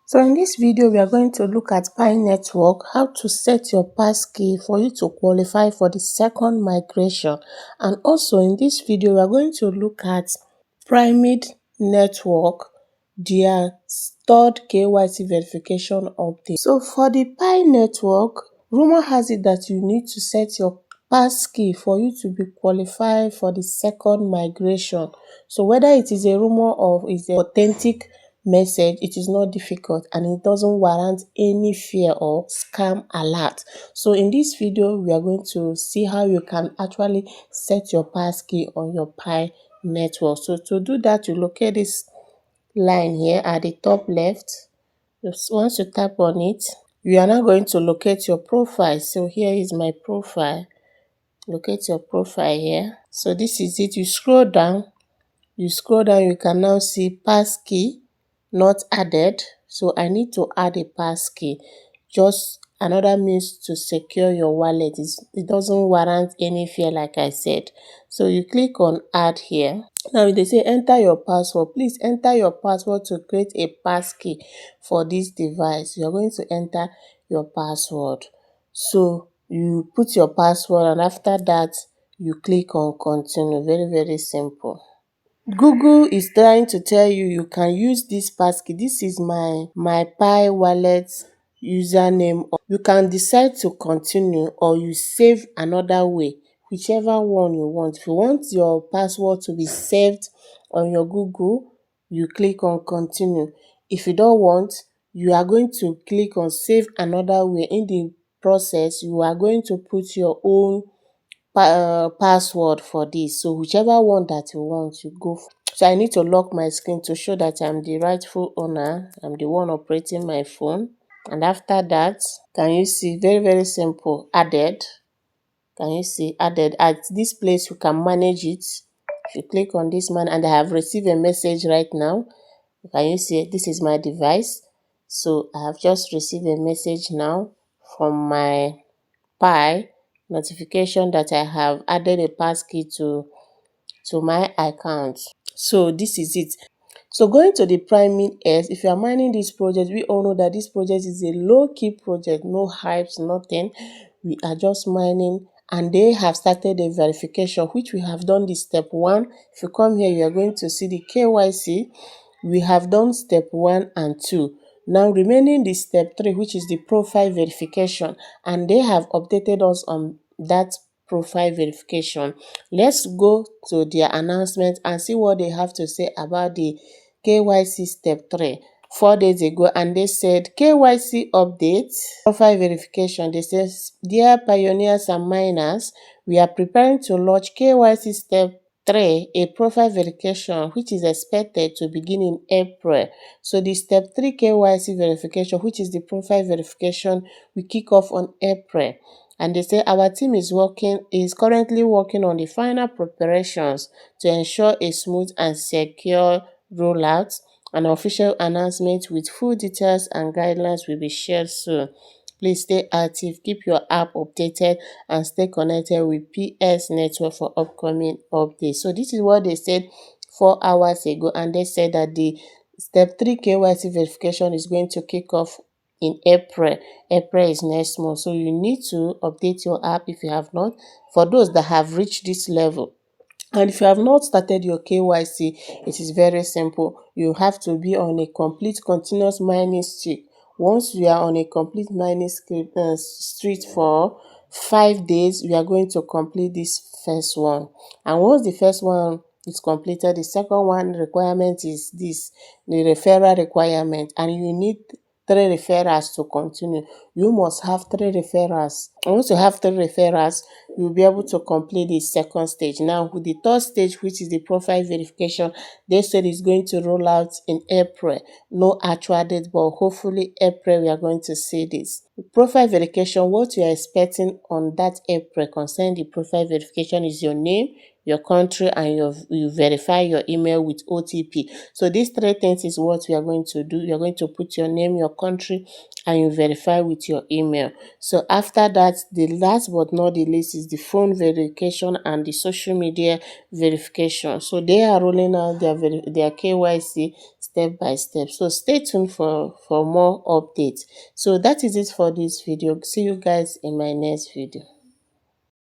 So in this video, we are going to look at Pi Network, how to set your passkey for you to qualify for the second migration. And also in this video, we are going to look at Primidx Network, their third KYC verification update. So for the Pi Network, rumor has it that you need to set your passkey for you to be qualified for the second migration. So whether it is a rumor or is an authentic message, it is not difficult and it doesn't warrant any fear or scam alert. So in this video, we are going to see how you can actually set your passkey on your Pi Network. So to do that, you locate this line here at the top left. Just once you tap on it, you are now going to locate your profile. So here is my profile. Locate your profile here. So this is it. You scroll down, you can now see passkey not added. So I need to add a passkey. Just another means to secure your wallet. It doesn't warrant any fear, like I said. So you click on add here. Now they say enter your password. Please enter your password to create a passkey for this device. You're going to enter your password. So you put your password and after that you click on continue. Very, very simple. Google is trying to tell you you can use this passkey. This is my Pi wallet username. You can decide to continue or you save another way, whichever one you want. If you want your password to be saved on your Google, you click on continue. If you don't want, you are going to click on save another way. In the process, you are going to put your own password for this. So whichever one that you want, you go for. So I need to lock my screen to show that I'm the rightful owner. I'm the one operating my phone. And after that, can you see, very, very simple, added. Can you see added? At this place, you can manage it. If you click on this man, and I have received a message right now. Can you see, this is my device. So I have just received a message now from my Pi notification that I have added a passkey to my account. So this is it. So going to the Primidx, if you are mining this project, we all know that this project is a low-key project, no hypes, nothing. We are just mining and they have started a verification, which we have done the step 1. If you come here, you are going to see the KYC. We have done step 1 and 2. Now remaining the step 3, which is the profile verification, and they have updated us on that profile verification. Let's go to their announcement and see what they have to say about the KYC step 3. 4 days ago, and they said KYC update, profile verification. They said, dear pioneers and miners, we are preparing to launch KYC step 3, a profile verification which is expected to begin in April. So the step 3 KYC verification, which is the profile verification, will kick off on April. And they say our team is currently working on the final preparations to ensure a smooth and secure rollout. An official announcement with full details and guidelines will be shared soon. Please stay active, keep your app updated, and stay connected with PS Network for upcoming updates. So this is what they said 4 hours ago, and they said that the step 3 KYC verification is going to kick off in April. April is next month, so you need to update your app if you have not. For those that have reached this level, and if you have not started your KYC, it is very simple. You have to be on a complete continuous mining streak. Once you are on a complete mining streak for 5 days, we are going to complete this first one. And once the first one is completed, the second one requirement is this, the referral requirement, and you need 3 referrals to continue. You must have 3 referrals. Once you have 3 referrals, you'll be able to complete the second stage. Now, with the third stage, which is the profile verification, they said it's going to roll out in April. No actual date, but hopefully April we are going to see this. Profile verification, what you are expecting on that April concerning the profile verification is your name, your country, and you verify your email with OTP. So these 3 things is what we are going to do. You're going to put your name, your country, and you verify with your email. So after that, the last but not the least is is the phone verification and the social media verification. So they are rolling out their KYC step by step. So stay tuned for more updates. So that is it for this video. See you guys in my next video.